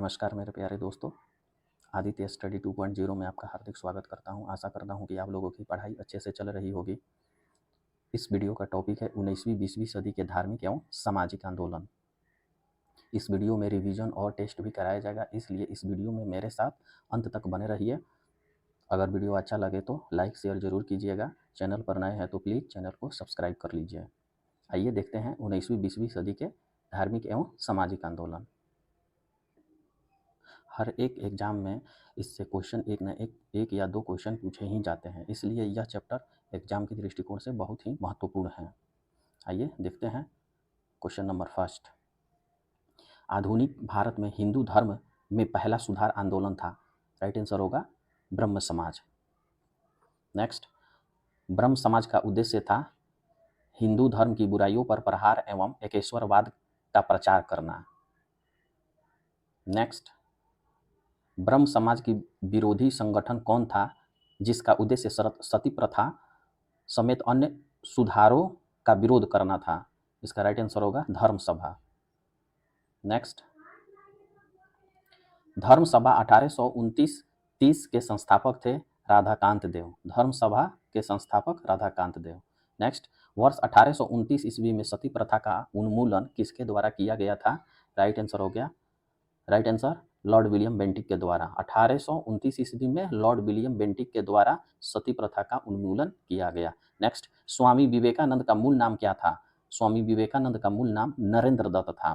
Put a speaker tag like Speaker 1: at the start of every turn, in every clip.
Speaker 1: नमस्कार मेरे प्यारे दोस्तों, आदित्य स्टडी 2.0 में आपका हार्दिक स्वागत करता हूं। आशा करता हूं कि आप लोगों की पढ़ाई अच्छे से चल रही होगी। इस वीडियो का टॉपिक है 19वीं-20वीं सदी के धार्मिक एवं सामाजिक आंदोलन। इस वीडियो में रिवीजन और टेस्ट भी कराया जाएगा, इसलिए इस वीडियो में मेरे साथ अंत तक बने रहिए। अगर वीडियो अच्छा लगे तो लाइक शेयर जरूर कीजिएगा। चैनल पर नए हैं तो प्लीज़ चैनल को सब्सक्राइब कर लीजिए। आइए देखते हैं 19वीं-20वीं सदी के धार्मिक एवं सामाजिक आंदोलन। हर एक एग्ज़ाम में इससे क्वेश्चन एक या दो क्वेश्चन पूछे ही जाते हैं, इसलिए यह चैप्टर एग्ज़ाम के दृष्टिकोण से बहुत ही महत्वपूर्ण है। आइए देखते हैं क्वेश्चन नंबर फर्स्ट। आधुनिक भारत में हिंदू धर्म में पहला सुधार आंदोलन था। राइट आंसर होगा ब्रह्म समाज। नेक्स्ट, ब्रह्म समाज का उद्देश्य था हिंदू धर्म की बुराइयों पर प्रहार एवं एकेश्वरवाद का प्रचार करना। नेक्स्ट, ब्रह्म समाज की विरोधी संगठन कौन था जिसका उद्देश्य सती प्रथा समेत अन्य सुधारों का विरोध करना था? इसका राइट आंसर होगा धर्म सभा। नेक्स्ट, धर्म सभा 1829-30 के संस्थापक थे राधाकांत देव। धर्म सभा के संस्थापक राधाकांत देव। नेक्स्ट, वर्ष 1829 ईस्वी में सती प्रथा का उन्मूलन किसके द्वारा किया गया था? राइट आंसर हो गया right answer Lord William Bentinck के द्वारा। 1829 ईस्वी में लॉर्ड विलियम बेंटिक के द्वारा सती प्रथा का उन्मूलन किया गया। नेक्स्ट, स्वामी विवेकानंद का मूल नाम क्या था? स्वामी विवेकानंद का मूल नाम नरेंद्र दत्त था।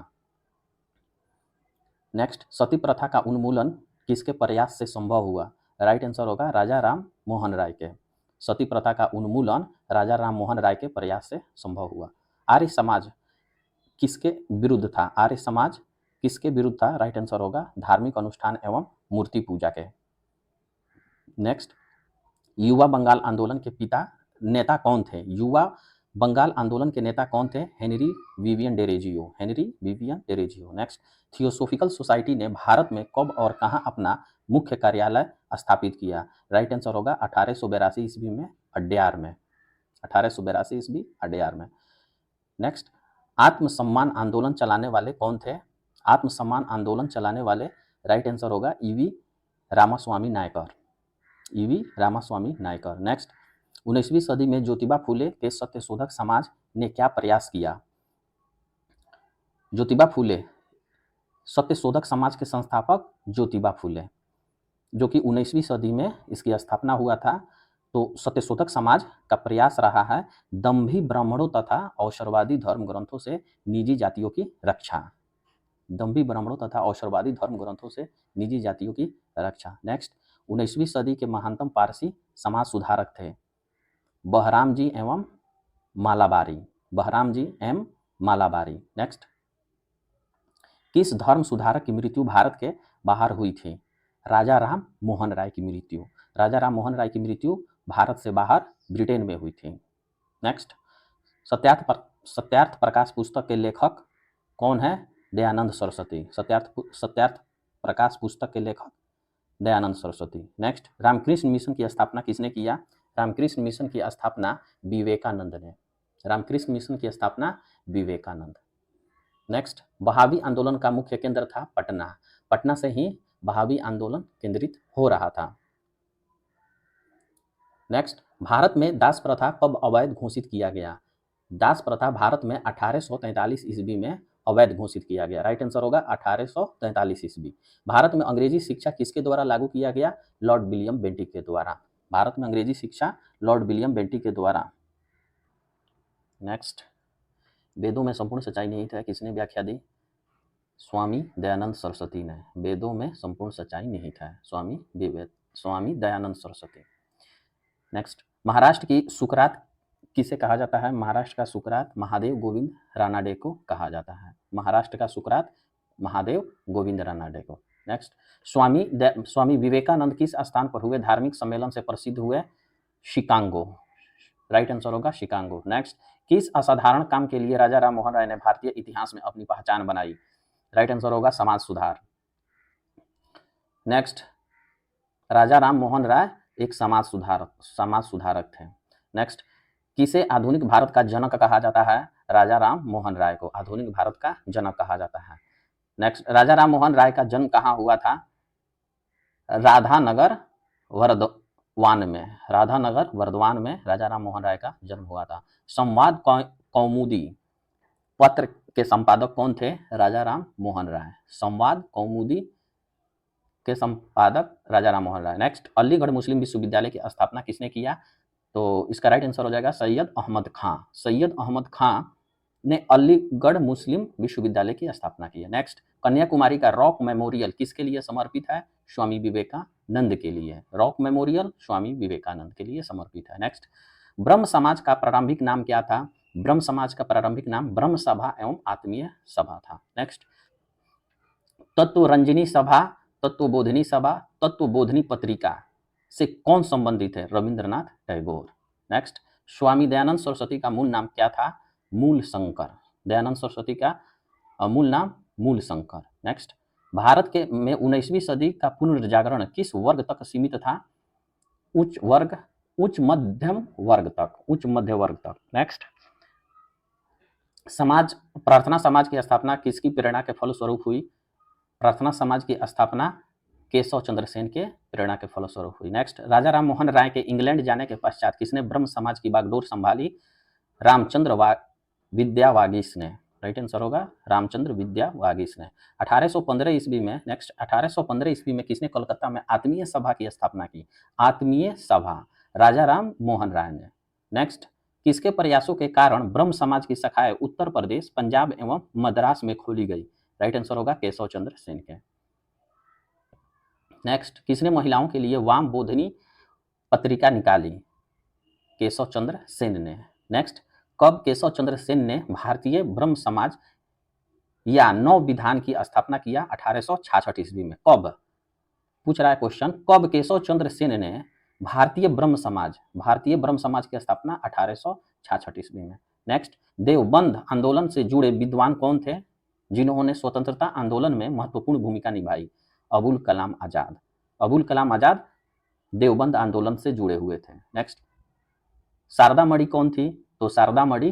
Speaker 1: नेक्स्ट, सती प्रथा का उन्मूलन किसके प्रयास से संभव हुआ? राइट आंसर होगा राजा राम मोहन राय के। सती प्रथा का उन्मूलन राजा राम मोहन राय के प्रयास से संभव हुआ। आर्य समाज किसके विरुद्ध था? आर्य समाज किसके विरुद्ध था? राइट आंसर होगा धार्मिक अनुष्ठान एवं मूर्ति पूजा के। नेक्स्ट, युवा बंगाल आंदोलन के नेता कौन थे? युवा बंगाल आंदोलन के नेता कौन थे? Henry Vivian Derozio. Henry Vivian Derozio. Next, theosophical society ने भारत में कब और कहां अपना मुख्य कार्यालय स्थापित किया? राइट आंसर होगा 1882 ईस्वी में अड्यार में। 1882 ईस्वी अड्यार में। नेक्स्ट, आत्मसम्मान आंदोलन चलाने वाले कौन थे? आत्मसम्मान आंदोलन चलाने वाले राइट आंसर होगा ईवी रामास्वामी नायकर। ईवी रामास्वामी नायकर। नेक्स्ट, 19वीं सदी में ज्योतिबा फुले के सत्यशोधक समाज ने क्या प्रयास किया? ज्योतिबा फुले सत्यशोधक समाज के संस्थापक ज्योतिबा फुले, जो कि 19वीं सदी में इसकी स्थापना हुआ था। तो सत्यशोधक समाज का प्रयास रहा है दंभी ब्राह्मणों तथा अवसरवादी धर्म ग्रंथों से निजी जातियों की रक्षा। दंभी ब्राह्मणों तथा अवसरवादी धर्म ग्रंथों से निजी जातियों की रक्षा। नेक्स्ट, 19वीं सदी के महानतम पारसी समाज सुधारक थे बहराम जी एवं मालाबारी। बहराम जी एवं मालाबारी। नेक्स्ट, किस धर्म सुधारक की मृत्यु भारत के बाहर हुई थी? राजा राम मोहन राय की मृत्यु। राजा राम मोहन राय की मृत्यु भारत से बाहर ब्रिटेन में हुई थी। नेक्स्ट, सत्यार्थ प्रकाश पुस्तक के लेखक कौन है? दयानंद सरस्वती। सत्यार्थ प्रकाश पुस्तक के लेखक दयानंद सरस्वती। नेक्स्ट, रामकृष्ण मिशन की स्थापना किसने किया? रामकृष्ण मिशन की स्थापना विवेकानंद ने। रामकृष्ण मिशन की स्थापना विवेकानंद। नेक्स्ट, बहावी आंदोलन का मुख्य केंद्र था पटना। पटना से ही बहावी आंदोलन केंद्रित हो रहा था। नेक्स्ट, भारत में दास प्रथा कब अवैध घोषित किया गया? दास प्रथा भारत में 1843 ईस्वी में अवैध घोषित किया गया। राइट आंसर होगा 1843 ईस्वी। भारत में अंग्रेजी शिक्षा किसके द्वारा लागू किया गया? लॉर्ड विलियम बेंटिक के द्वारा। भारत में अंग्रेजी शिक्षा लॉर्ड विलियम बेंटिक के द्वारा। नेक्स्ट, वेदों में संपूर्ण सच्चाई निहित है किसने व्याख्या दी? स्वामी दयानंद सरस्वती ने। वेदों में संपूर्ण सच्चाई निहित है स्वामी दयानंद सरस्वती। नेक्स्ट, महाराष्ट्र की सुकरात किसे कहा जाता है? महाराष्ट्र का सुकरात महादेव गोविंद रानाडे को कहा जाता है। महाराष्ट्र का सुकरात महादेव गोविंद रानाडे को। नेक्स्ट, स्वामी विवेकानंद किस स्थान पर हुए धार्मिक सम्मेलन से प्रसिद्ध हुए? शिकागो। राइट आंसर होगा शिकागो। नेक्स्ट, किस असाधारण काम के लिए राजा राम मोहन राय ने भारतीय इतिहास में अपनी पहचान बनाई? राइट आंसर होगा समाज सुधार। नेक्स्ट, राजा राम मोहन राय एक समाज सुधारक थे। नेक्स्ट, किसे आधुनिक भारत का जनक कहा जाता है? राजा राम मोहन राय को आधुनिक भारत का जनक कहा जाता है। नेक्स्ट, राजा राम मोहन राय का जन्म कहाँ हुआ था? राधानगर वर्धवान में, राधानगर वर्धवान में राजा राम मोहन राय का जन्म हुआ था। संवाद कौमुदी पत्र के संपादक कौन थे? राजा राम मोहन राय। संवाद कौमुदी के संपादक राजा राम मोहन राय। नेक्स्ट, अलीगढ़ मुस्लिम विश्वविद्यालय की स्थापना किसने किया? तो इसका राइट आंसर हो जाएगा सैयद अहमद खां। सैयद अहमद खां ने अलीगढ़ मुस्लिम विश्वविद्यालय की स्थापना की है। नेक्स्ट, कन्याकुमारी का रॉक मेमोरियल किसके लिए समर्पित है? स्वामी विवेकानंद के लिए। रॉक मेमोरियल स्वामी विवेकानंद के लिए समर्पित है। नेक्स्ट, ब्रह्म समाज का प्रारंभिक नाम क्या था? ब्रह्म समाज का प्रारंभिक नाम ब्रह्म सभा एवं आत्मीय सभा था। नेक्स्ट, तत्वरंजनी सभा, तत्वबोधिनी सभा, तत्वबोधिनी पत्रिका से कौन संबंधित है? रविंद्रनाथ टैगोर। नेक्स्ट, स्वामी दयानंद सरस्वती का मूल नाम क्या था? मूल शंकर। दयानंद सरस्वती का मूल नाम मूल शंकर। नेक्स्ट, भारत के में 19वीं सदी का पुनर्जागरण किस वर्ग तक सीमित था? उच्च वर्ग, उच्च मध्यम वर्ग तक, उच्च मध्य वर्ग तक। नेक्स्ट, समाज प्रार्थना समाज की स्थापना किसकी प्रेरणा के फलस्वरूप हुई? प्रार्थना समाज की स्थापना केशव चंद्र सेन के प्रेरणा के फलस्वरूप हुई। नेक्स्ट, राजा राम मोहन राय के इंग्लैंड जाने के पश्चात किसने ब्रह्म समाज की बागडोर संभाली? रामचंद्र विद्या वागीश ने। राइट आंसर होगा रामचंद्र विद्या वागीश ने। 1815 ईस्वी में, नेक्स्ट, 1815 ईस्वी में किसने कोलकाता में आत्मीय सभा की स्थापना की? आत्मीय सभा राजा राम मोहन राय ने। नेक्स्ट, किसके प्रयासों के कारण ब्रह्म समाज की शाखाएं उत्तर प्रदेश, पंजाब एवं मद्रास में खोली गई? राइट आंसर होगा केशव चंद्र सेन के। नेक्स्ट, किसने महिलाओं के लिए वाम बोधिनी पत्रिका निकाली? केशव चंद्र सेन ने। नेक्स्ट, कब केशव चंद्र सेन ने भारतीय ब्रह्म समाज या नव विधान की स्थापना किया? 1866 ईस्वी में। कब पूछ रहा है क्वेश्चन, कब केशव चंद्र सेन ने भारतीय ब्रह्म समाज की स्थापना? 1866 ईस्वी में। नेक्स्ट, देवबंद आंदोलन से जुड़े विद्वान कौन थे जिन्होंने स्वतंत्रता आंदोलन में महत्वपूर्ण भूमिका निभाई? अबुल कलाम आजाद। अबुल कलाम आजाद देवबंद आंदोलन से जुड़े हुए थे। नेक्स्ट, शारदा मणि कौन थी? तो शारदा मणि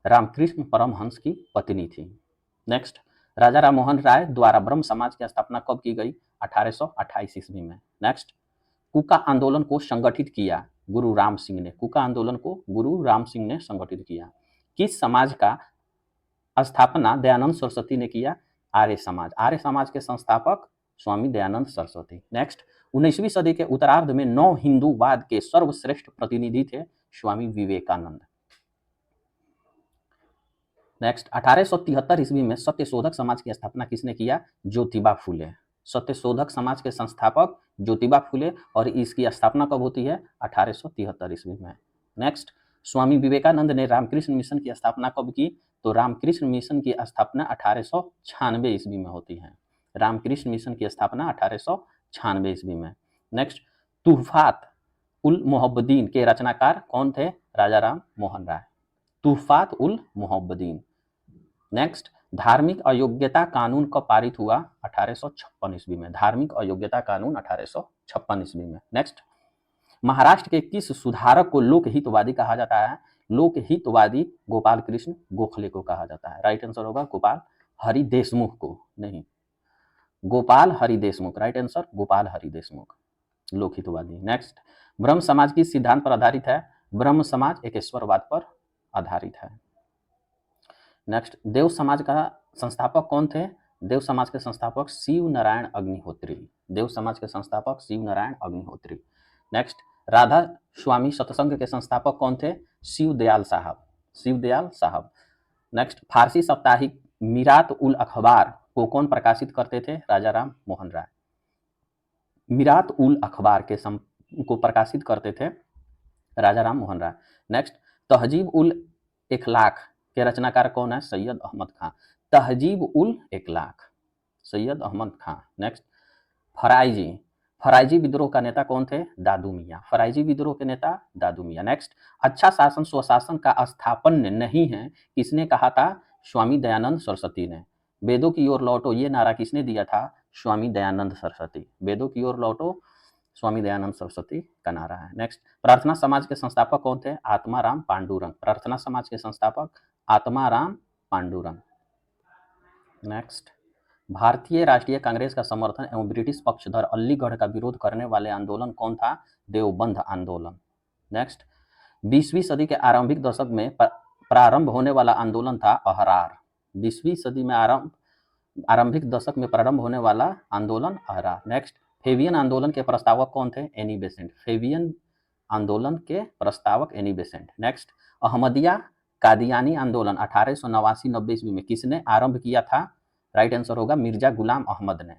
Speaker 1: रामकृष्ण परमहंस की पत्नी थी। नेक्स्ट, राजा राम मोहन राय द्वारा ब्रह्म समाज की स्थापना कब की गई? 1828 ईस्वी में। नेक्स्ट, कुका आंदोलन को संगठित किया गुरु राम सिंह ने। कुका आंदोलन को गुरु राम सिंह ने संगठित किया। किस समाज का स्थापना दयानंद सरस्वती ने किया? आर्य समाज। आर्य समाज के संस्थापक स्वामी दयानंद सरस्वती। नेक्स्ट, 19वीं सदी के उत्तरार्ध में नव हिंदूवाद के सर्वश्रेष्ठ प्रतिनिधि थे स्वामी विवेकानंद। नेक्स्ट, 1873 ईस्वी में सत्यशोधक समाज की स्थापना किसने किया? ज्योतिबा फुले। सत्यशोधक समाज के संस्थापक ज्योतिबा फुले, और इसकी स्थापना कब होती है? 1873 ईस्वी में। नेक्स्ट, स्वामी विवेकानंद ने रामकृष्ण मिशन की स्थापना कब की? तो रामकृष्ण मिशन की स्थापना 1896 ईस्वी में होती है। रामकृष्ण मिशन की स्थापना 1896 ईस्वी में। नेक्स्ट, तुहफात उल मोहब्बदीन के रचनाकार कौन थे? राजा राम मोहन राय। तुहफात उल मोहब्बदीन। नेक्स्ट, धार्मिक अयोग्यता कानून कब पारित हुआ? 1856 ईस्वी में। धार्मिक अयोग्यता कानून 1856 ईस्वी में। नेक्स्ट, महाराष्ट्र के किस सुधारक को लोकहितवादी कहा जाता है? लोकहितवादी गोपाल कृष्ण गोखले को कहा जाता है। राइट आंसर होगा गोपाल हरि देशमुख को, नहीं, गोपाल हरि देशमुख। राइट आंसर गोपाल हरि देशमुख लोकहितवादी। नेक्स्ट, ब्रह्म समाज किस सिद्धांत पर आधारित है? ब्रह्म समाज एकेश्वरवाद पर आधारित है। नेक्स्ट, देव समाज का संस्थापक कौन थे? देव समाज के संस्थापक शिव नारायण अग्निहोत्री। देव समाज के संस्थापक शिव नारायण अग्निहोत्री। नेक्स्ट, राधा स्वामी सत्संग के संस्थापक कौन थे? शिवदयाल साहब। शिवदयाल साहब। नेक्स्ट, फारसी साप्ताहिक मीरात उल अखबार को कौन प्रकाशित करते थे? राजा राम मोहन राय। मीरात उल अखबार को प्रकाशित करते थे राजा राम मोहन राय। नेक्स्ट, तहजीब उल इखलाक के रचनाकार कौन है? सैयद अहमद खां। तहजीब उल इखलाक, सैयद अहमद खां। नेक्स्ट, फराइजी विद्रोह का नेता कौन थे? दादू मियाँ। फराइजी विद्रोह के नेता दादू मियाँ। नेक्स्ट, अच्छा शासन स्वशासन का स्थापन नहीं है किसने कहा था? स्वामी दयानंद सरस्वती ने। वेदों की ओर लौटो ये नारा किसने दिया था? स्वामी दयानंद सरस्वती। वेदों की ओर लौटो स्वामी दयानंद सरस्वती का नारा है। नेक्स्ट, प्रार्थना समाज के संस्थापक कौन थे? आत्माराम पांडुरंग। प्रार्थना समाज के संस्थापक आत्माराम पांडुरंग। नेक्स्ट, भारतीय राष्ट्रीय कांग्रेस का समर्थन एवं ब्रिटिश पक्षधर अलीगढ़ का विरोध करने वाले आंदोलन कौन था? देवबंद आंदोलन। नेक्स्ट, 20वीं सदी के आरंभिक दशक में प्रारंभ होने वाला आंदोलन था अहरार। 20वीं सदी में आरंभिक दशक में प्रारंभ होने वाला आंदोलन अहरार। नेक्स्ट, फेबियन आंदोलन के प्रस्तावक कौन थे? Annie Besant. फेबियन आंदोलन के प्रस्तावक Annie Besant. Next, Ahmadiyya Qadiani आंदोलन 1889-90 ईस्वी में किसने आरंभ किया था? राइट आंसर होगा मिर्जा गुलाम अहमद ने।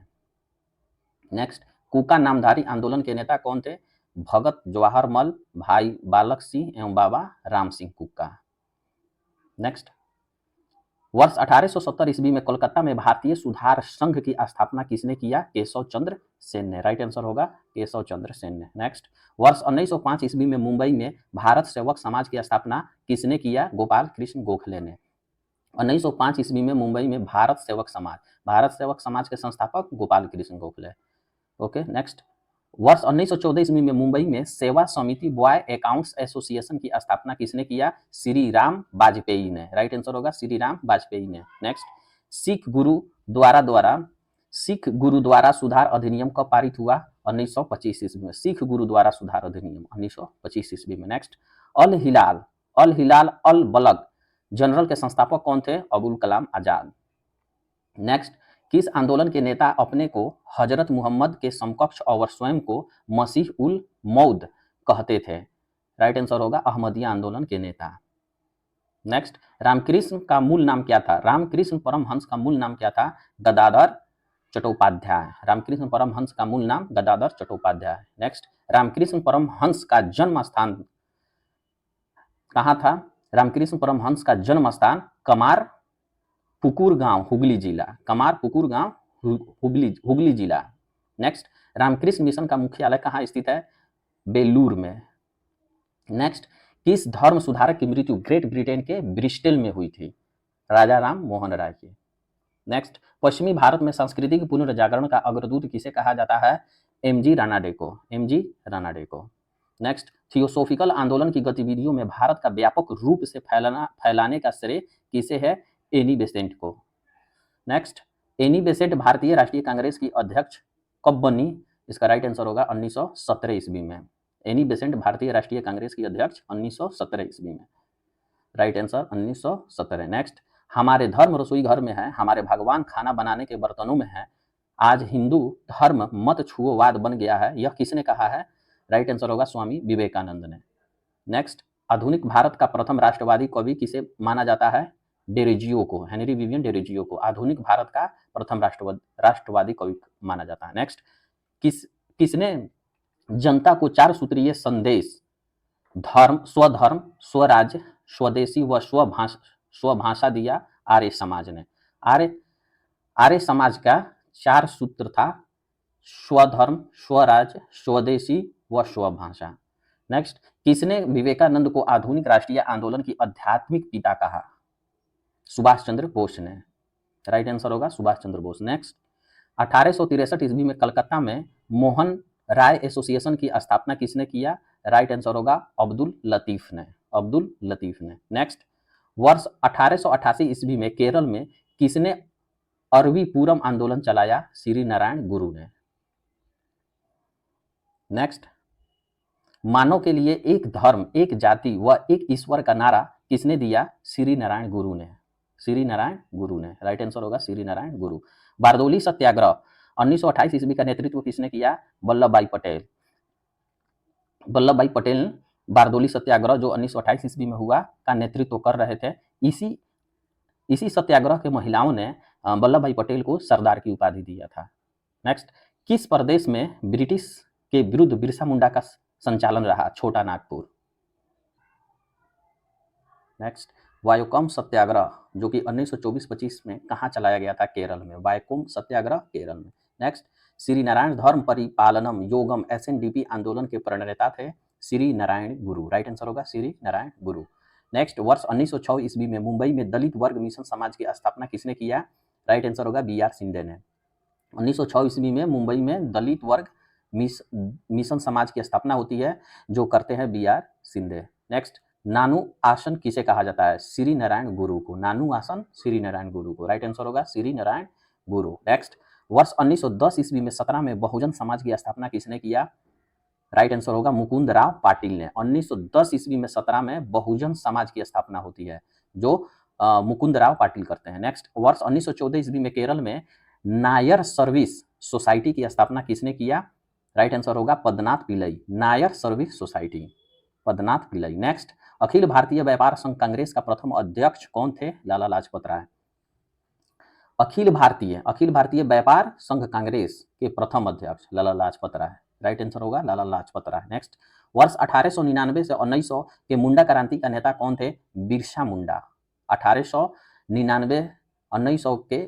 Speaker 1: नेक्स्ट, कूका नामधारी आंदोलन के नेता कौन थे? भगत जवाहर मल, भाई बालक सिंह एवं बाबा राम सिंह कूका। नेक्स्ट, वर्ष 1870 ईस्वी में कोलकाता में भारतीय सुधार संघ की स्थापना किसने किया? केशव चंद्र सेन ने। राइट आंसर होगा केशव चंद्र सेन ने। नेक्स्ट, वर्ष 1905 ईस्वी में मुंबई में भारत सेवक समाज की स्थापना किसने किया? गोपाल कृष्ण गोखले ने। 1905 ईस्वी में मुंबई में भारत सेवक समाज के संस्थापक गोपाल कृष्ण गोखले। ओके। नेक्स्ट, वर्ष 1914 ईस्वी में मुंबई में सेवा समिति बॉय अकाउंट्स एसोसिएशन की स्थापना किसने किया? श्री राम वाजपेयी ने। राइट आंसर होगा श्री राम वाजपेयी ने। नेक्स्ट, सिख गुरुद्वारा सुधार अधिनियम कब पारित हुआ? 1925 ईस्वी में। सिख गुरुद्वारा सुधार अधिनियम 1925 ईस्वी में। नेक्स्ट, अल हिलाल अल बलग जनरल के संस्थापक कौन थे? अबुल कलाम आजाद। नेक्स्ट, किस आंदोलन के नेता अपने को हजरत मोहम्मद के समकक्ष और स्वयं को मसीह उल मौद कहते थे? राइट आंसर होगा अहमदिया आंदोलन के नेता। नेक्स्ट, रामकृष्ण का मूल नाम क्या था? रामकृष्ण परमहंस का मूल नाम क्या था? गदाधर चट्टोपाध्याय। रामकृष्ण परमहंस का मूल नाम गदाधर चट्टोपाध्याय। नेक्स्ट, रामकृष्ण परमहंस का जन्म स्थान कहाँ था? रामकृष्ण परमहंस का जन्म स्थान कमार पुकुर गांव हुगली जिला। कमार पुकुर गांव हुगली जिला। नेक्स्ट, रामकृष्ण मिशन का मुख्यालय कहाँ स्थित है? बेलूर में। नेक्स्ट, किस धर्म सुधारक की मृत्यु ग्रेट ब्रिटेन के ब्रिस्टल में हुई थी? राजा राम मोहन राय की। नेक्स्ट, पश्चिमी भारत में सांस्कृतिक पुनर्जागरण का अग्रदूत किसे कहा जाता है? एमजी रानाडे को। नेक्स्ट, थियोसोफिकल आंदोलन की गतिविधियों में भारत का व्यापक रूप से फैलाने का श्रेय किसे है? एनी बेसेंट को। नेक्स्ट, एनी बेसेंट भारतीय राष्ट्रीय कांग्रेस की अध्यक्ष कब बनी? इसका राइट आंसर होगा 1917 ईस्वी में। एनी बेसेंट भारतीय राष्ट्रीय कांग्रेस की अध्यक्ष 1917 ईस्वी में। Right answer 1917। नेक्स्ट, हमारे धर्म रसोई घर में है, हमारे भगवान खाना बनाने के बर्तनों में है, आज हिंदू धर्म मत छुओवाद बन गया है, यह किसने कहा है? राइट आंसर होगा स्वामी विवेकानंद ने। नेक्स्ट, आधुनिक भारत का प्रथम राष्ट्रवादी कवि किसे माना जाता है? डेरोजियो को, हेनरी विवियन डेरोजियो को आधुनिक भारत का प्रथम राष्ट्रवादी कवि माना जाता है। नेक्स्ट, किसने जनता को 4 सूत्रीय संदेश धर्म, स्वराज्य, स्वदेशी व स्वभाषा दिया? आर्य समाज ने। आर्य समाज का 4 सूत्र था स्वधर्म, स्वराज्य, स्वदेशी व स्वभाषा। नेक्स्ट, किसने विवेकानंद को आधुनिक राष्ट्रीय आंदोलन की आध्यात्मिक पिता कहा? सुभाष चंद्र बोस ने। राइट आंसर होगा सुभाष चंद्र बोस। नेक्स्ट, 1863 ईस्वी में कलकत्ता में मोहन राय एसोसिएशन की स्थापना किसने किया? राइट आंसर होगा अब्दुल लतीफ ने। नेक्स्ट, वर्ष 1888 ईस्वी में केरल में किसने अरबी पूरम आंदोलन चलाया? श्री नारायण गुरु ने। नेक्स्ट, मानव के लिए एक धर्म, एक जाति व एक ईश्वर का नारा किसने दिया? श्री नारायण गुरु ने। राइट आंसर होगा श्री नारायण गुरु। बारदोली सत्याग्रह 1928 ईस्वी का नेतृत्व किसने किया? वल्लभ भाई पटेल बारदोली सत्याग्रह जो 1928 ईस्वी में हुआ का नेतृत्व कर रहे थे। इसी सत्याग्रह के महिलाओं ने वल्लभ भाई पटेल को सरदार की उपाधि दिया था। नेक्स्ट, किस प्रदेश में ब्रिटिश के विरुद्ध बिरसा मुंडा का संचालन रहा? छोटा नागपुर। नेक्स्ट, वायोकम सत्याग्रह जो कि 1924-25 में कहाँ चलाया गया था? केरल में। वायोकम सत्याग्रह केरल में। नेक्स्ट, श्री नारायण धर्म परिपालनम योगम SNDP आंदोलन के प्रणेता थे श्री नारायण गुरु। राइट आंसर होगा श्री नारायण गुरु। नेक्स्ट, वर्ष 1906 ईस्वी में मुंबई में दलित वर्ग मिशन समाज की स्थापना किसने किया? राइट आंसर होगा BR सिंधे ने। 1906 ईस्वी में मुंबई में दलित वर्ग मिशन समाज की स्थापना होती है जो करते हैं BR सिंधे। नेक्स्ट, नानू आसन किसे कहा जाता है? श्री नारायण गुरु को। नानू आसन श्री नारायण गुरु को। राइट आंसर होगा श्री नारायण गुरु। नेक्स्ट, वर्ष 1910 ईस्वी में 17 में बहुजन समाज की स्थापना किसने किया? राइट आंसर होगा मुकुंद राव पाटिल ने। 1910 ईस्वी में 17 में बहुजन समाज की स्थापना होती है जो मुकुंद राव पाटिल करते हैं। नेक्स्ट, वर्ष 1914 ईस्वी में केरल में नायर सर्विस सोसाइटी की स्थापना किसने किया? राइट आंसर होगा Padmanath Pillai. Nair service society, Padmanath Pillai. Next, Akhil Bharatiya Vyapar संघ कांग्रेस का प्रथम अध्यक्ष कौन थे? लाला लाजपत राय। अखिल भारतीय व्यापार संघ कांग्रेस के प्रथम अध्यक्ष लाला लाजपत राय। राइट आंसर होगा लाला लाजपत राय। नेक्स्ट, वर्ष 1899 से 1900 के मुंडा क्रांति का नेता कौन थे? बिरसा मुंडा। 1899 1900 के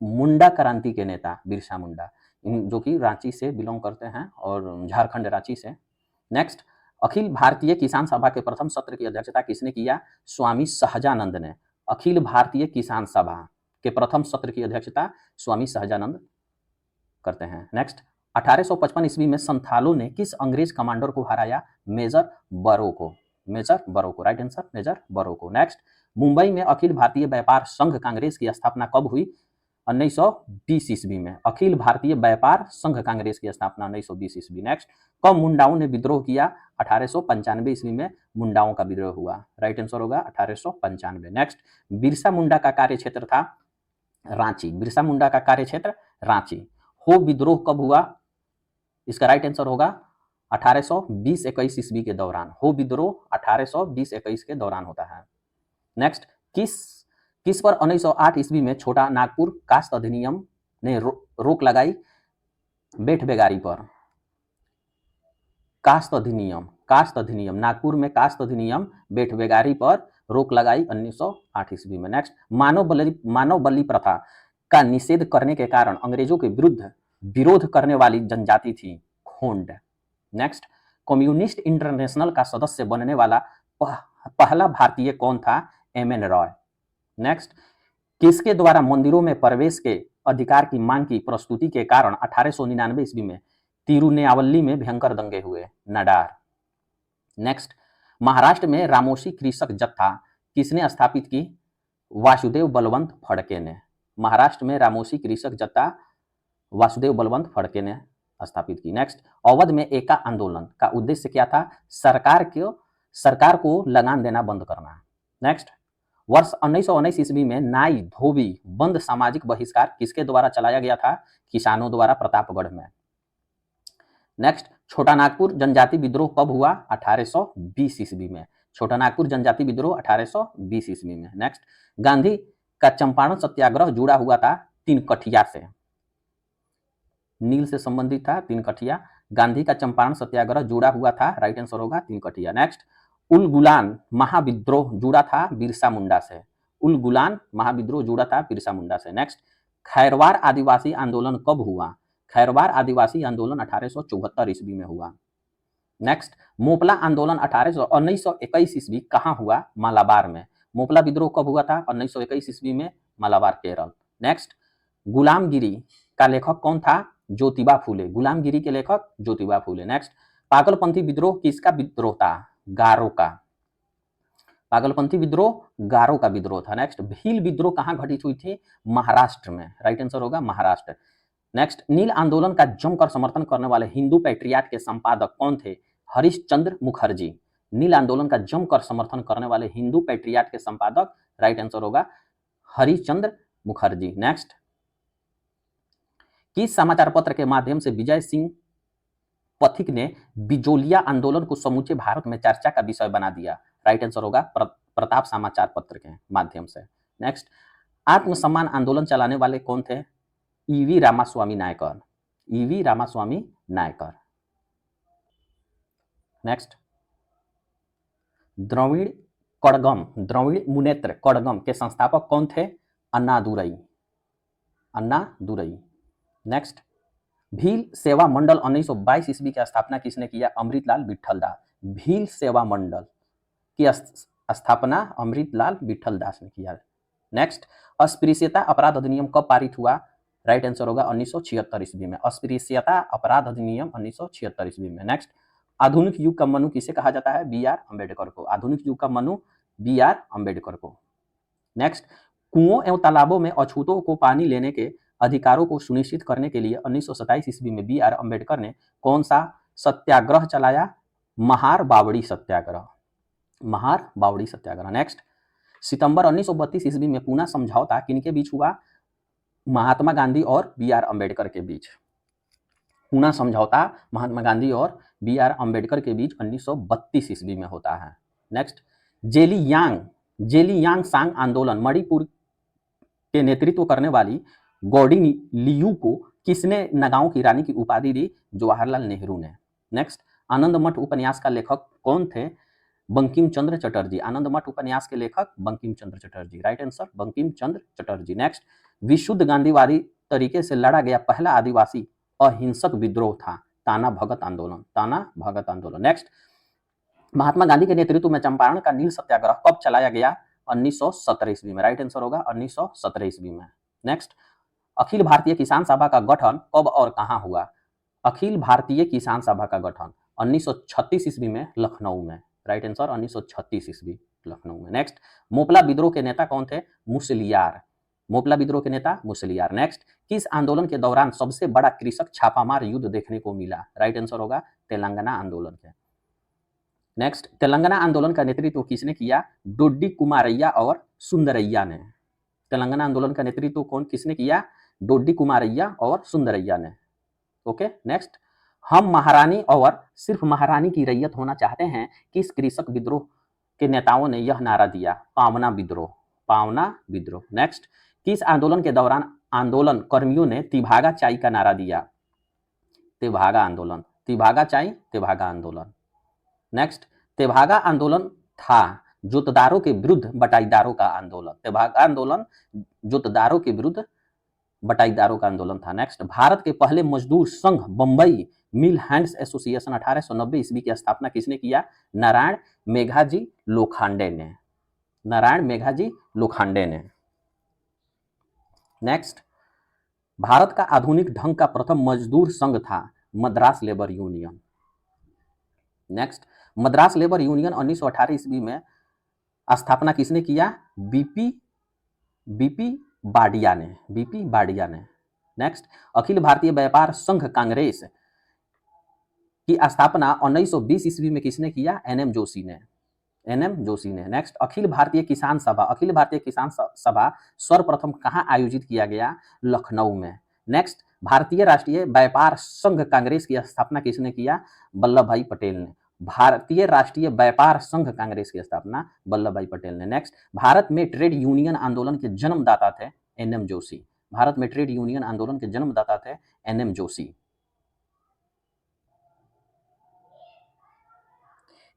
Speaker 1: मुंडा क्रांति के नेता बिरसा मुंडा, जो कि रांची से बिलोंग करते हैं और झारखंड रांची से। नेक्स्ट, अखिल भारतीय किसान सभा के प्रथम सत्र की अध्यक्षता किसने किया? स्वामी सहजानंद ने। अखिल भारतीय किसान सभा के प्रथम सत्र की अध्यक्षता स्वामी सहजानंद करते हैं। नेक्स्ट, 1855 ईस्वी में संथालों ने किस अंग्रेज कमांडर को हराया? मेजर बरो को। मेजर बरो को, राइट आंसर मेजर बरो को। नेक्स्ट, मुंबई में अखिल भारतीय व्यापार संघ कांग्रेस की स्थापना कब हुई? 1920 ईस्वी में। अखिल भारतीय व्यापार संघ कांग्रेस की स्थापना 1920 ईस्वी। नेक्स्ट, कब मुंडाओं ने विद्रोह किया? 1895 ईस्वी में मुंडाओं का विद्रोह हुआ। राइट आंसर होगा 1895। नेक्स्ट, बिरसा मुंडा का कार्यक्षेत्र था रांची। बिरसा मुंडा का कार्यक्षेत्र रांची। हो विद्रोह कब हुआ? इसका राइट आंसर होगा 1820-21 ईस्वी के दौरान। हो विद्रोह 1820-21 के दौरान होता है। नेक्स्ट, किस पर 1908 ईस्वी में छोटा नागपुर कास्ट अधिनियम ने रोक लगाई? बेट बेगारी पर। कास्ट अधिनियम नागपुर में कास्ट अधिनियम बेट बेगारी पर रोक लगाई 1908 ईस्वी में। नेक्स्ट, मानव बलि प्रथा का निषेध करने के कारण अंग्रेजों के विरुद्ध विरोध करने वाली जनजाति थी खोंड। नेक्स्ट, कम्युनिस्ट इंटरनेशनल का सदस्य बनने वाला पहला भारतीय कौन था? एम.एन. रॉय। नेक्स्ट, किसके द्वारा मंदिरों में प्रवेश के अधिकार की मांग की प्रस्तुति के कारण 1899 ईस्वी में तिरुनेलवेली में भयंकर दंगे हुए? नाडार। नेक्स्ट, महाराष्ट्र में रामोशी कृषक जत्था किसने स्थापित की? वासुदेव बलवंत फड़के ने। महाराष्ट्र में रामोशी कृषक जत्था वासुदेव बलवंत फड़के ने स्थापित की। नेक्स्ट, अवध में एका आंदोलन का उद्देश्य क्या था? सरकार को लगान देना बंद करना। नेक्स्ट, वर्ष 1919 ईस्वी में नाई धोबी बंद सामाजिक बहिष्कार किसके द्वारा चलाया गया था? किसानों द्वारा प्रतापगढ़ में। नेक्स्ट, छोटा नागपुर जनजाति विद्रोह कब हुआ? 1820 ईस्वी में। छोटा नागपुर जनजाति विद्रोह 1820 ईस्वी में। नेक्स्ट, गांधी का चंपारण सत्याग्रह जुड़ा हुआ था तीनकठिया से। नील से संबंधित था तीनकठिया। गांधी का चंपारण सत्याग्रह जुड़ा हुआ था, राइट आंसर होगा तीनकठिया। नेक्स्ट, उलगुलान महाविद्रोह जुड़ा था बिरसा मुंडा से। उलगुलान महाविद्रोह जुड़ा था बिरसा मुंडा से। नेक्स्ट, खैरवार आदिवासी आंदोलन कब हुआ? खैरवार आदिवासी आंदोलन 1874 ईस्वी में हुआ। नेक्स्ट, मोपला आंदोलन 1921 ईस्वी कहाँ हुआ? मालाबार में। मोपला विद्रोह कब हुआ था? 1921 ईस्वी में, मालाबार केरल। नेक्स्ट, गुलामगिरी का लेखक कौन था? ज्योतिबा फूले। गुलामगिरी के लेखक ज्योतिबा फूले। नेक्स्ट, पागलपंथी विद्रोह किसका विद्रोह था? गारो का। पागलपंथी विद्रोह गारो का विद्रोह था। नेक्स्ट, भील विद्रोह कहाँ घटित हुई थी? महाराष्ट्र में। राइट आंसर होगा महाराष्ट्र। नेक्स्ट, नील आंदोलन का जमकर समर्थन करने वाले हिंदू पैट्रियाट के संपादक कौन थे? हरिश्चंद्र मुखर्जी। नील आंदोलन का जमकर समर्थन करने वाले हिंदू पैट्रियाट के संपादक, राइट आंसर होगा हरिश्चंद्र मुखर्जी। नेक्स्ट, किस समाचार पत्र के माध्यम से विजय सिंह पथिक ने बिजोलिया आंदोलन को समूचे भारत में चर्चा का विषय बना दिया? राइट आंसर होगा प्रताप समाचार पत्र के माध्यम से। नेक्स्ट, आत्मसम्मान आंदोलन चलाने वाले कौन थे? ईवी रामास्वामी नायकर। ईवी रामास्वामी नायकर। नेक्स्ट, द्रविड़ मुनेत्र कड़गम के संस्थापक कौन थे? अन्नादुरई। नेक्स्ट, भील सेवा मंडल 1922 ईस्वी की स्थापना किसने किया? अमृतलाल विठलदास। भील सेवा मंडल की स्थापना अमृतलाल विठलदास ने किया। नेक्स्ट, अस्पृश्यता अपराध अधिनियम कब पारित हुआ? राइट आंसर होगा 1976 ईस्वी में। अस्पृश्यता अपराध अधिनियम 1976 ईस्वी में। नेक्स्ट, आधुनिक युग का मनु किसे कहा जाता है? बी आर अम्बेडकर को। आधुनिक युग का मनु बी आर अम्बेडकर को। नेक्स्ट, कुओं एवं तालाबों में अछूतों को पानी लेने के अधिकारों को सुनिश्चित करने के लिए 1927 ईस्वी में बी आर अम्बेडकर ने कौन सा सत्याग्रह चलाया? महार बावड़ी सत्याग्रह। महार बावड़ी सत्याग्रह। नेक्स्ट, सितंबर 1932 ईस्वी में पूना समझौता किनके बीच हुआ? महात्मा गांधी और बी आर अम्बेडकर के बीच। पूना समझौता महात्मा गांधी और बी आर अम्बेडकर के बीच 1932 ईस्वी में होता है। नेक्स्ट, जेलियांग सांग आंदोलन मणिपुर के नेतृत्व करने वाली गौडी लियू को किसने नगांव की रानी की उपाधि दी? जवाहरलाल नेहरू ने। नेक्स्ट, आनंद मठ उपन्यास का लेखक कौन थे? बंकिम चंद्र चटर्जी। आनंद मठ उपन्यास के लेखक Bankim Chandra Chatterjee. Right answer Bankim Chandra Chatterjee. Next, विशुद्ध गांधीवादी तरीके से लड़ा गया पहला आदिवासी अहिंसक विद्रोह था ताना भगत आंदोलन। ताना भगत आंदोलन। नेक्स्ट, महात्मा गांधी के नेतृत्व में चंपारण का नील सत्याग्रह कब चलाया गया? 1917 ईस्वी में। राइट आंसर होगा 1917 ईस्वी में। नेक्स्ट, अखिल भारतीय किसान सभा का गठन कब और कहां हुआ? अखिल भारतीय किसान सभा का गठन 1936 ईस्वी में लखनऊ में। राइट आंसर 1936 ईस्वी लखनऊ में। नेक्स्ट, मोपला विद्रोह के नेता कौन थे? मुसलियार। मोपला विद्रोह के नेता मुसलियार। नेक्स्ट, किस आंदोलन के दौरान सबसे बड़ा कृषक छापामार युद्ध देखने को मिला? राइट आंसर होगा तेलंगाना आंदोलन के। नेक्स्ट, तेलंगाना आंदोलन का नेतृत्व किसने किया? डोड्डी कुमारैया और सुंदरैया ने। तेलंगाना आंदोलन का नेतृत्व किसने किया? डोड्डी कुमारैया और सुंदरैया ने। ओके। नेक्स्ट, हम महारानी और सिर्फ महारानी की रैयत होना चाहते हैं, किस कृषक विद्रोह के नेताओं ने यह नारा दिया? पावना विद्रोह। पावना विद्रोह। नेक्स्ट, किस आंदोलन के दौरान आंदोलन कर्मियों ने तिभागा चाय का नारा दिया? तेभागा आंदोलन। तिभागा चाय तेभागा आंदोलन। नेक्स्ट, तेभागा आंदोलन था जोतदारों के विरुद्ध बटाईदारों का आंदोलन। तेभागा आंदोलन जोतदारों के विरुद्ध बटाईदारों का आंदोलन था। नेक्स्ट, भारत के पहले मजदूर संघ बंबई मिल हैंड्स एसोसिएशन 1890 ईस्वी की स्थापना किसने किया? नारायण मेघाजी लोखंडे ने। नारायण मेघाजी लोखंडे ने। नेक्स्ट, भारत का आधुनिक ढंग का प्रथम मजदूर संघ था Madras labour union. Next, Madras labour union 1918 ईस्वी में स्थापना किसने किया? बीपी बाडिया ने। बीपी बाडिया ने। नेक्स्ट, अखिल भारतीय व्यापार संघ कांग्रेस की स्थापना 1920 ईस्वी में किसने किया? एनएम जोशी ने। एनएम जोशी ने। नेक्स्ट, अखिल भारतीय किसान सभा। अखिल भारतीय किसान सभा सर्वप्रथम कहां आयोजित किया गया? लखनऊ में। नेक्स्ट, भारतीय राष्ट्रीय व्यापार संघ कांग्रेस की स्थापना किसने किया? वल्लभ भाई पटेल ने। भारतीय राष्ट्रीय व्यापार संघ कांग्रेस की स्थापना वल्लभ भाई पटेल ने। नेक्स्ट, भारत में ट्रेड यूनियन आंदोलन के जन्मदाता थे एनएम जोशी। भारत में ट्रेड यूनियन आंदोलन के जन्मदाता थे एनएम जोशी।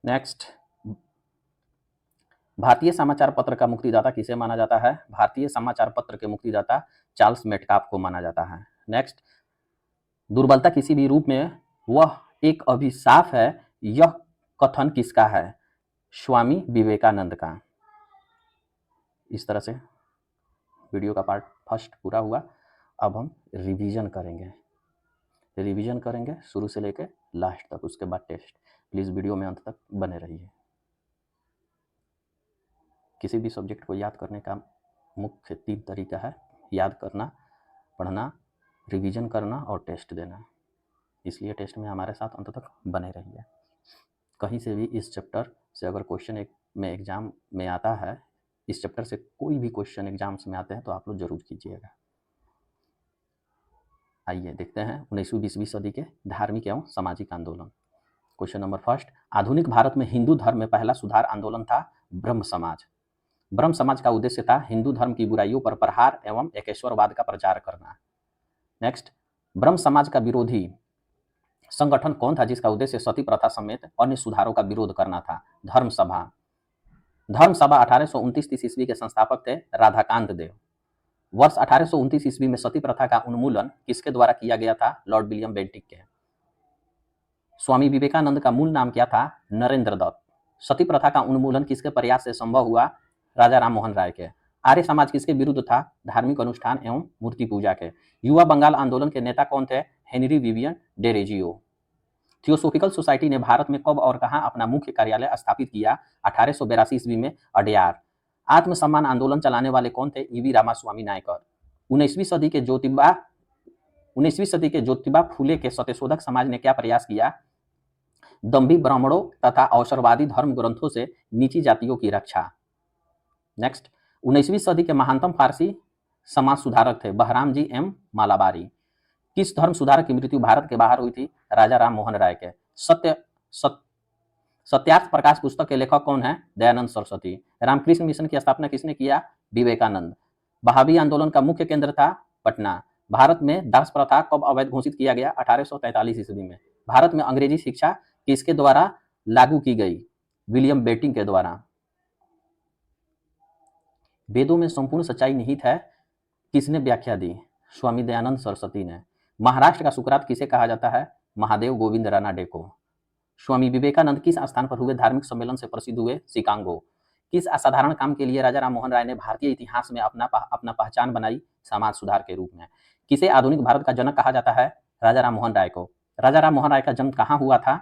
Speaker 1: नेक्स्ट, भारतीय समाचार पत्र का मुक्तिदाता किसे माना जाता है? भारतीय समाचार पत्र के मुक्तिदाता चार्ल्स मेटकाफ को माना जाता है। नेक्स्ट, दुर्बलता किसी भी रूप में वह एक अभिशाप है, यह कथन किसका है? स्वामी विवेकानंद का। इस तरह से वीडियो का पार्ट फर्स्ट पूरा हुआ। अब हम रिवीजन करेंगे शुरू से लेकर लास्ट तक, उसके बाद टेस्ट। प्लीज़ वीडियो में अंत तक बने रहिए। किसी भी सब्जेक्ट को याद करने का मुख्य 3 तरीका है: याद करना, पढ़ना, रिवीजन करना और टेस्ट देना। इसलिए टेस्ट में हमारे साथ अंत तक बने रहिए। कहीं से भी इस चैप्टर से अगर क्वेश्चन में एग्जाम में आता है, इस चैप्टर से कोई भी क्वेश्चन एग्जाम्स में आते हैं तो आप लोग जरूर कीजिएगा। आइए देखते हैं 19वीं-20वीं सदी के धार्मिक एवं सामाजिक आंदोलन। क्वेश्चन नंबर फर्स्ट, आधुनिक भारत में हिंदू धर्म में पहला सुधार आंदोलन था ब्रह्म समाज। ब्रह्म समाज का उद्देश्य था हिंदू धर्म की बुराइयों पर प्रहार एवं एकेश्वरवाद का प्रचार करना। नेक्स्ट, ब्रह्म समाज का विरोधी संगठन कौन था जिसका उद्देश्य सती प्रथा समेत अन्य सुधारों का विरोध करना था? धर्म सभा। धर्म सभा 1829 ईस्वी के संस्थापक थे राधाकांत देव। वर्ष 1829 ईस्वी में सती प्रथा का उन्मूलन किसके द्वारा किया गया था? लॉर्ड विलियम बेंटिक के। स्वामी विवेकानंद का मूल नाम क्या था? नरेंद्र दत्त। सती प्रथा का उन्मूलन किसके प्रयास से संभव हुआ? राजा राम मोहन राय के। आर्य समाज किसके विरुद्ध था? धार्मिक अनुष्ठान एवं मूर्ति पूजा के। युवा बंगाल आंदोलन के नेता कौन थे? Henry Vivian Derozio. Theosophical society ने भारत में कब और कहां अपना मुख्य कार्यालय स्थापित किया? 1882 ईस्वी में अडयार। आत्मसम्मान आंदोलन चलाने वाले कौन थे? ईवी रामास्वामी नायकर। 19वीं सदी के ज्योतिबा फूले के सत्यशोधक समाज ने क्या प्रयास किया? दंभी ब्राह्मणों तथा अवसरवादी धर्म ग्रंथों से नीची जातियों की रक्षा। नेक्स्ट, 19वीं सदी के महानतम फारसी समाज सुधारक थे बहराम जी एम मालाबारी। किस धर्म सुधारक की मृत्यु भारत के बाहर हुई थी? राजा राम मोहन राय के। सत्यार्थ प्रकाश पुस्तक के लेखक कौन है? दयानंद सरस्वती। रामकृष्ण मिशन की स्थापना किसने किया? विवेकानंद। वहाबी आंदोलन का मुख्य केंद्र था पटना। भारत में दास प्रथा कब अवैध घोषित किया गया? 1843 ईस्वी में। भारत में अंग्रेजी शिक्षा किसके द्वारा लागू की गई? विलियम बेंटिंक के द्वारा। वेदों में संपूर्ण सच्चाई निहित है किसने व्याख्या दी? स्वामी दयानंद सरस्वती ने। महाराष्ट्र का सुकरात किसे कहा जाता है? महादेव गोविंद रानाडे को। स्वामी विवेकानंद किस स्थान पर हुए धार्मिक सम्मेलन से प्रसिद्ध हुए? शिकागो। किस असाधारण काम के लिए राजा राम मोहन राय ने भारतीय इतिहास में अपना पहचान बनाई? समाज सुधार के रूप में। किसे आधुनिक भारत का जनक कहा जाता है? राजा राम मोहन राय को। राजा राम मोहन राय का जन्म कहाँ हुआ था?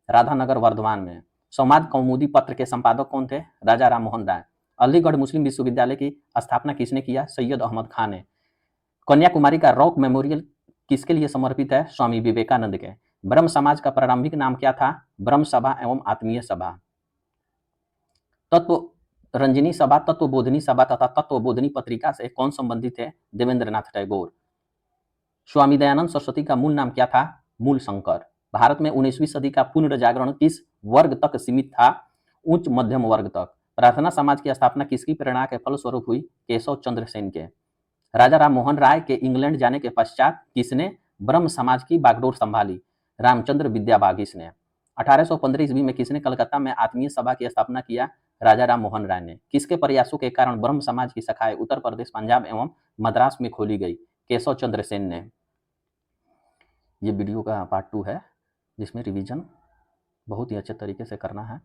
Speaker 1: राधानगर वर्धमान में। समाज कौमुदी पत्र के संपादक कौन थे? राजा राम मोहन राय। अलीगढ़ मुस्लिम विश्वविद्यालय की स्थापना किसने किया? सैयद अहमद खान ने। कन्याकुमारी का रॉक मेमोरियल किसके लिए समर्पित है? स्वामी विवेकानंद के। ब्रह्म समाज का प्रारंभिक नाम क्या था? ब्रह्म सभा एवं आत्मीय सभा। तत्व रंजनी सभा, तत्वबोधिनी सभा तथा तत्वबोधिनी पत्रिका से कौन संबंधित थे? देवेंद्रनाथ टैगोर। स्वामी दयानंद सरस्वती का मूल नाम क्या था? मूल शंकर। भारत में 19वीं सदी का पुनर्जागरण किस वर्ग तक सीमित था? उच्च मध्यम वर्ग तक। प्रार्थना समाज की स्थापना किसकी प्रेरणा के फलस्वरूप हुई? केशव चंद्र सेन के। राजा राम मोहन राय के इंग्लैंड जाने के पश्चात किसने ब्रह्म समाज की बागडोर संभाली? रामचंद्र विद्याबागीस ने। 1815 ईस्वी में किसने कलकत्ता में आत्मीय सभा की स्थापना किया? राजा राम मोहन राय ने। किसके प्रयासों के कारण ब्रह्म समाज की शाखाएं उत्तर प्रदेश, पंजाब एवं मद्रास में खोली गई? केशव चंद्र सेन ने। ये वीडियो का पार्ट 2 है जिसमें रिवीजन बहुत ही अच्छे तरीके से करना है।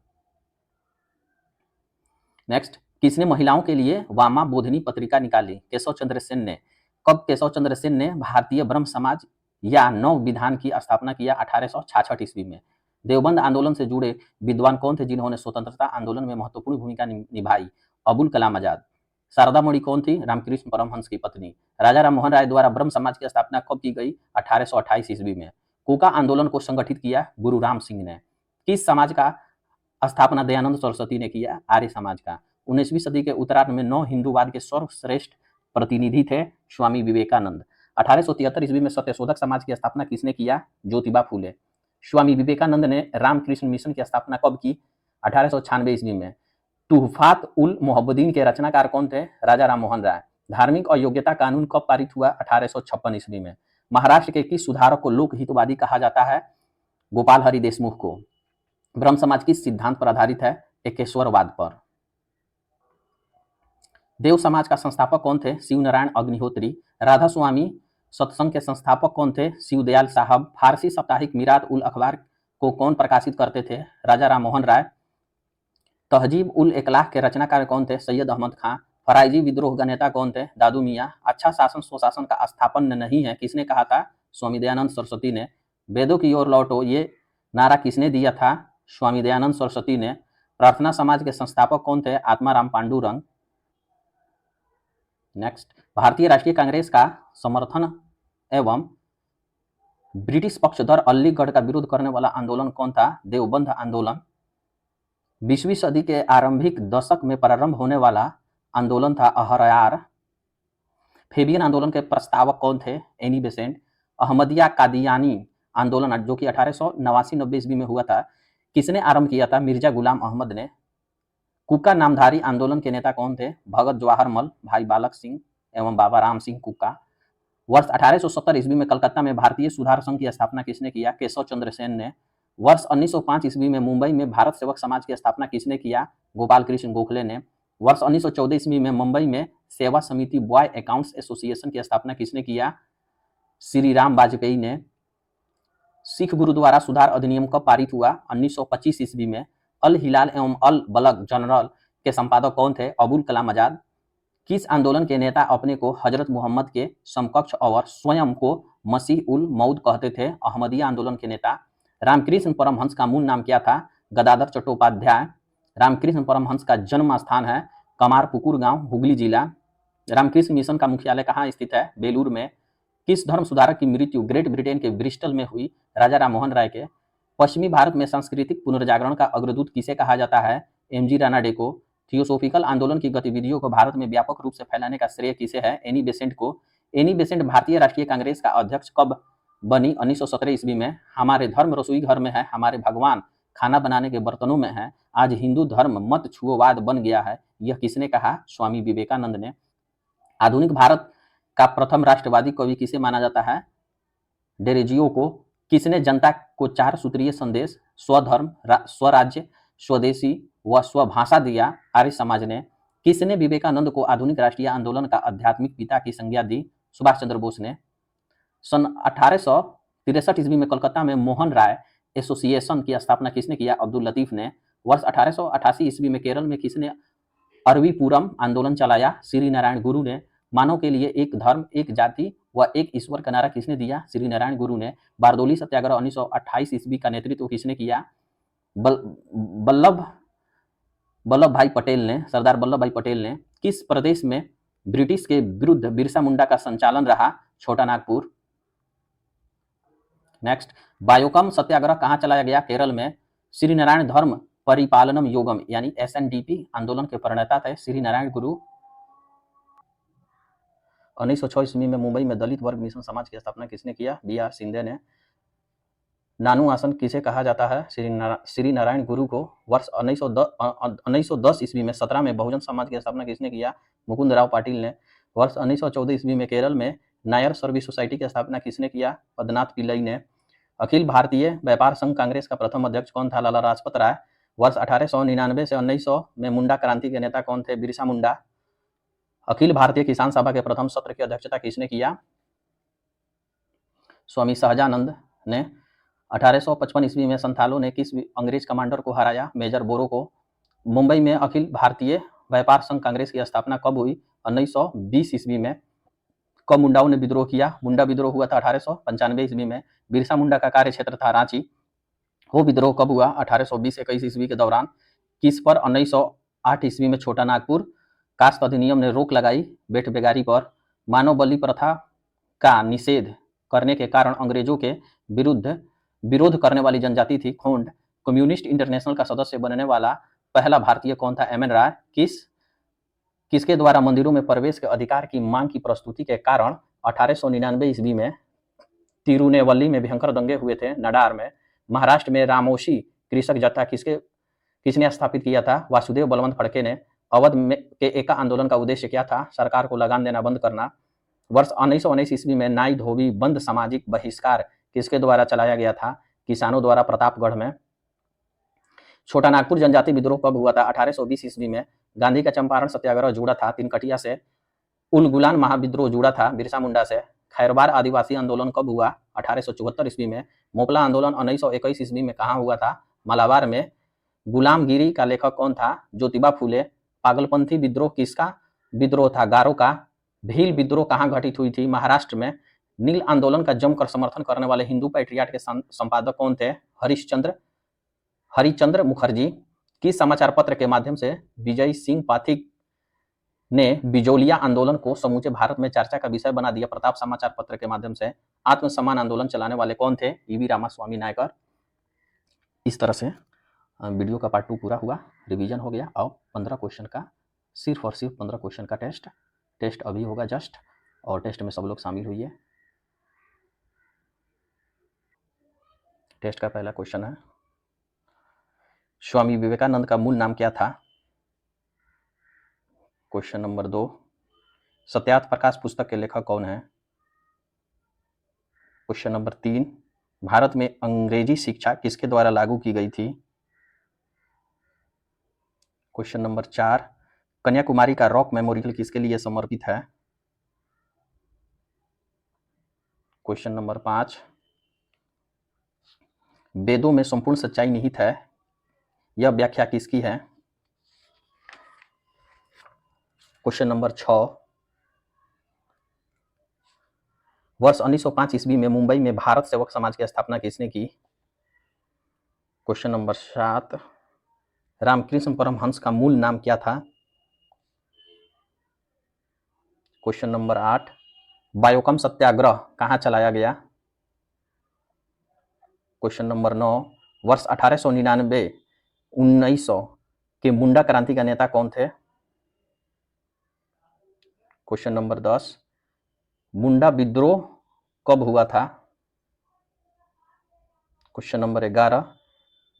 Speaker 1: नेक्स्ट, किसने महिलाओं के लिए वामा बोधिनी पत्रिका निकाली? केशव चंद्र सेन ने। कब केशव चंद्र सेन ने भारतीय ब्रह्म समाज या नव विधान की स्थापना किया? 1866 ईस्वी में। देवबंद आंदोलन से जुड़े विद्वान कौन थे जिन्होंने स्वतंत्रता आंदोलन में महत्वपूर्ण भूमिका निभाई? अबुल कलाम आजाद। शारदा मणि कौन थी? रामकृष्ण परमहंस की पत्नी। राजा राम मोहन राय द्वारा ब्रह्म समाज की स्थापना कब की गई? 1828 ईस्वी में। कोका आंदोलन को संगठित किया? गुरु राम सिंह ने। किस समाज का स्थापना दयानंद सरस्वती ने किया? आर्य समाज का। 19वीं सदी के उत्तरार्ध में नौ हिंदूवाद के सर्वश्रेष्ठ प्रतिनिधि थे? स्वामी विवेकानंद। 1873 ईस्वी में सत्यशोधक समाज की स्थापना किसने किया? ज्योतिबा फूले। स्वामी विवेकानंद ने रामकृष्ण मिशन की स्थापना कब की? 1896 ईस्वी में। तुहफात उल मोहब्बदीन के रचनाकार कौन थे? राजा राम मोहन राय। धार्मिक अयोग्यता कानून कब पारित हुआ? 1856 ईस्वी में। महाराष्ट्र के किस सुधारक को लोकहितवादी कहा जाता है? गोपाल हरि देशमुख को। ब्रह्म समाज किस सिद्धांत पर आधारित है? एकेश्वरवाद पर। देव समाज का संस्थापक कौन थे? शिवनारायण अग्निहोत्री। राधा स्वामी सत्संग के संस्थापक कौन थे? शिवदयाल साहब। फारसी साप्ताहिक मिरात उल अखबार को कौन प्रकाशित करते थे? राजा राम मोहन राय। तहजीब उल इकलाह के रचनाकार कौन थे? सैयद अहमद खां। फराइजी विद्रोह का नेता कौन थे? दादू मियां। अच्छा शासन स्वशासन का स्थापन नहीं है किसने कहा था? स्वामी दयानंद सरस्वती ने। वेदों की ओर लौटो ये नारा किसने दिया था? स्वामी दयानंद सरस्वती ने। प्रार्थना समाज के संस्थापक कौन थे? आत्माराम पांडुरंग। नेक्स्ट, भारतीय राष्ट्रीय कांग्रेस का समर्थन एवं ब्रिटिश पक्षधर अलीगढ़ का विरोध करने वाला आंदोलन कौन था? देवबंद आंदोलन। 20वीं सदी के आरंभिक दशक में प्रारंभ होने वाला आंदोलन था अहरयार। फेबियन आंदोलन के प्रस्तावक कौन थे? Annie Besant. अहमदिया कादियानी आंदोलन जो कि 1889-90 ईस्वी में हुआ था किसने आरंभ किया था? मिर्जा गुलाम अहमद ने। कुका नामधारी आंदोलन के नेता कौन थे? भगत जवाहर मल, भाई बालक सिंह एवं बाबा राम सिंह कुका। वर्ष 1870 ईस्वी में कलकत्ता में भारतीय सुधार संघ की स्थापना किसने किया? केशव चंद्र सेन ने। वर्ष 1905 ईस्वी में मुंबई में भारत सेवक समाज की स्थापना किसने किया? गोपाल कृष्ण गोखले ने। वर्ष 1914 ईस्वी में मुंबई में सेवा समिति बॉय अकाउंट्स एसोसिएशन की स्थापना किसने किया? श्री राम वाजपेयी ने। सिख गुरुद्वारा सुधार अधिनियम कब पारित हुआ? 1925 ईस्वी में। अल हिलाल एवं अल बलग जनरल के संपादक कौन थे? अबुल कलाम आजाद। किस आंदोलन के नेता अपने को हजरत मोहम्मद के समकक्ष और स्वयं को मसीह उल मऊद कहते थे? अहमदिया आंदोलन के नेता। रामकृष्ण परमहंस का मूल नाम क्या था? गदाधर चट्टोपाध्याय। रामकृष्ण परमहंस का जन्म स्थान है कमारपुकुर गांव, हुगली जिला। रामकृष्ण मिशन का मुख्यालय कहाँ स्थित है? बेलूर में। किस धर्म सुधारक की मृत्यु ग्रेट ब्रिटेन के ब्रिस्टल में हुई? राजा राम मोहन राय के। पश्चिमी भारत में सांस्कृतिक पुनर्जागरण का अग्रदूत किसे कहा जाता है? एमजी रानाडे को। थियोसोफिकल आंदोलन की गतिविधियों को भारत में व्यापक रूप से फैलाने का श्रेय किसे है? एनी बेसेंट को। एनी बेसेंट भारतीय राष्ट्रीय कांग्रेस का अध्यक्ष कब बनी? 1917 ईस्वी में। हमारे धर्म रसोई घर में है, हमारे भगवान खाना बनाने के बर्तनों में है, आज हिंदू धर्म मत छुओवाद बन गया है, यह किसने कहा? स्वामी विवेकानंद ने। आधुनिक भारत का प्रथम राष्ट्रवादी कवि किसे माना जाता है? डेरेजियो को। किसने जनता को 4 सूत्रीय संदेश स्वधर्म, स्वराज्य, स्वदेशी व स्वभाषा दिया? आर्य समाज ने। किसने विवेकानंद को आधुनिक राष्ट्रीय आंदोलन का आध्यात्मिक पिता की संज्ञा दी? सुभाष चंद्र बोस ने। सन 1863 ईस्वी में कलकत्ता में मोहन राय एसोसिएशन की स्थापना किसने किया? अब्दुल लतीफ ने। वर्ष 1888 ईस्वी में केरल में किसने अरविपुरम आंदोलन चलाया? श्री नारायण गुरु ने। मानव के लिए एक धर्म, एक जाति व एक ईश्वर का नारा किसने दिया? श्री नारायण गुरु ने। बारदोली सत्याग्रह 1928 ईस्वी का नेतृत्व किसने किया? वल्लभ भाई पटेल ने, सरदार वल्लभ भाई पटेल ने। किस प्रदेश में ब्रिटिश के विरुद्ध बिरसा मुंडा का संचालन रहा? छोटा नागपुर। नेक्स्ट, बायोकम सत्याग्रह कहाँ चलाया गया? केरल में। श्री नारायण धर्म परिपालनम योगम यानी एसएनडीपी आंदोलन के प्रणेता थे श्री नारायण गुरु। 1906 ईस्वी में मुंबई में दलित वर्ग मिशन समाज की स्थापना किसने किया? बी.आर. शिंदे ने। नानू आसन किसे कहा जाता है? श्री नारायण गुरु को। वर्ष 1910 ईस्वी में 17 में बहुजन समाज की स्थापना किसने किया? मुकुंद राव पाटिल ने। वर्ष 1914 ईस्वी में केरल में नायर सर्विस सोसाइटी की स्थापना किसने किया? पद्मनाथ पिल्लई ने। अखिल भारतीय व्यापार संघ कांग्रेस का प्रथम अध्यक्ष कौन था? लाला लाजपत राय। वर्ष 1899 से 1900 में मुंडा क्रांति के नेता कौन थे? बिरसा मुंडा। अखिल भारतीय किसान सभा के प्रथम सत्र की अध्यक्षता किसने किया? स्वामी सहजानंद ने। 1855 ईस्वी में संथालों ने किस अंग्रेज कमांडर को हराया? मेजर बोरो को। मुंबई में अखिल भारतीय व्यापार संघ कांग्रेस की स्थापना कब हुई? 1920 ईस्वी में। कब मुंडाओं ने विद्रोह किया? मुंडा विद्रोह हुआ था 1895 ईस्वी में। बिरसा मुंडा का कार्य क्षेत्र था रांची। वो विद्रोह कब हुआ? 1820-21 ईस्वी के दौरान। किस पर? 1908 ईस्वी में छोटा नागपुर। कास्ट अधिनियम ने रोक लगाई बेट बेगारी पर। मानव बलि प्रथा का निषेध करने के कारण अंग्रेजों के विरुद्ध विरोध करने वाली जनजाति थी खोंड। कम्युनिस्ट इंटरनेशनल का सदस्य बनने वाला पहला भारतीय कौन था? एम एन राय। किसके द्वारा मंदिरों में प्रवेश के अधिकार की मांग की प्रस्तुति के कारण 1899 ईस्वी में तिरुनेवल्ली में भयंकर दंगे हुए थे? नडार में। महाराष्ट्र में रामोशी कृषक जत्था किसने स्थापित किया था? वासुदेव बलवंत फड़के ने। अवध में के एका आंदोलन का उद्देश्य क्या था? सरकार को लगान देना बंद करना। वर्ष 1919 ईस्वी में नाई धोबी बंद सामाजिक बहिष्कार किसके द्वारा चलाया गया था? किसानों द्वारा प्रतापगढ़ में। छोटा नागपुर जनजाति विद्रोह कब हुआ था? 1820 ईस्वी में। गांधी का चंपारण सत्याग्रह जुड़ा था तिनकटिया से। उलगुलान महाविद्रोह जुड़ा था बिरसा मुंडा से। खैरबार आदिवासी आंदोलन कब हुआ? 1874 ईस्वी में। मोपला आंदोलन 1921 ईस्वी में कहाँ हुआ था? मालाबार में। गुलामगिरी का लेखक कौन था? ज्योतिबा फूले। पागलपंथी विद्रोह किसका विद्रोह था? गारो का। भील विद्रोह कहाँ घटित हुई थी? महाराष्ट्र में। नील आंदोलन का जमकर समर्थन करने वाले हिंदू पैट्रियाट के संपादक कौन थे? हरिचंद्र मुखर्जी। किस समाचार पत्र के माध्यम से विजय सिंह पाठक ने बिजोलिया आंदोलन को समूचे भारत में चर्चा का विषय बना दिया? प्रताप समाचार पत्र के माध्यम से। आत्मसम्मान आंदोलन चलाने वाले कौन थे? ईवी रामास्वामी नायकर। इस तरह से वीडियो का पार्ट 2 पूरा हुआ, रिवीजन हो गया। अब 15 क्वेश्चन का सिर्फ और सिर्फ 15 क्वेश्चन का टेस्ट अभी होगा जस्ट, और टेस्ट में सब लोग शामिल हुई है। टेस्ट का पहला क्वेश्चन है, स्वामी विवेकानंद का मूल नाम क्या था? क्वेश्चन नंबर 2, सत्यार्थ प्रकाश पुस्तक के लेखक कौन है? क्वेश्चन नंबर 3, भारत में अंग्रेजी शिक्षा किसके द्वारा लागू की गई थी? क्वेश्चन नंबर 4, कन्याकुमारी का रॉक मेमोरियल किसके लिए समर्पित है? क्वेश्चन नंबर 5, वेदों में संपूर्ण सच्चाई निहित है, यह व्याख्या किसकी है? क्वेश्चन नंबर 6, वर्ष 1905 ईस्वी में मुंबई में भारत सेवक समाज की स्थापना किसने की? क्वेश्चन नंबर 7, रामकृष्ण परमहंस का मूल नाम क्या था? क्वेश्चन नंबर 8, बायोकम सत्याग्रह कहाँ चलाया गया? क्वेश्चन नंबर 9, वर्ष 1899-1900 के मुंडा क्रांति का नेता कौन थे? क्वेश्चन नंबर 10, मुंडा विद्रोह कब हुआ था? क्वेश्चन नंबर 11,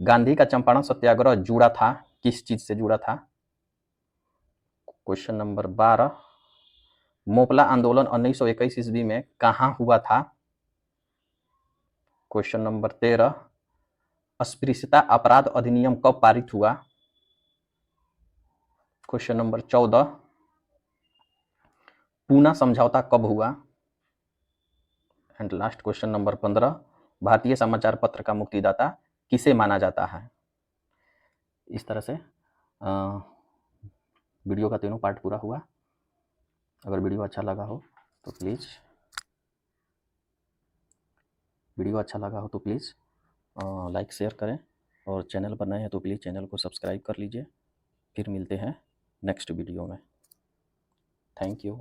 Speaker 1: गांधी का चंपारण सत्याग्रह जुड़ा था किस चीज से जुड़ा था? क्वेश्चन नंबर 12, मोपला आंदोलन 1921 ईस्वी में कहाँ हुआ था? क्वेश्चन नंबर 13, अस्पृश्यता अपराध अधिनियम कब पारित हुआ? क्वेश्चन नंबर 14, पूना समझौता कब हुआ? एंड लास्ट क्वेश्चन नंबर 15, भारतीय समाचार पत्र का मुक्तिदाता किसे माना जाता है? इस तरह से वीडियो का तीनों पार्ट पूरा हुआ। अगर वीडियो अच्छा लगा हो तो प्लीज़ लाइक शेयर करें, और चैनल पर नए हैं तो प्लीज़ चैनल को सब्सक्राइब कर लीजिए। फिर मिलते हैं नेक्स्ट वीडियो में। Thank you.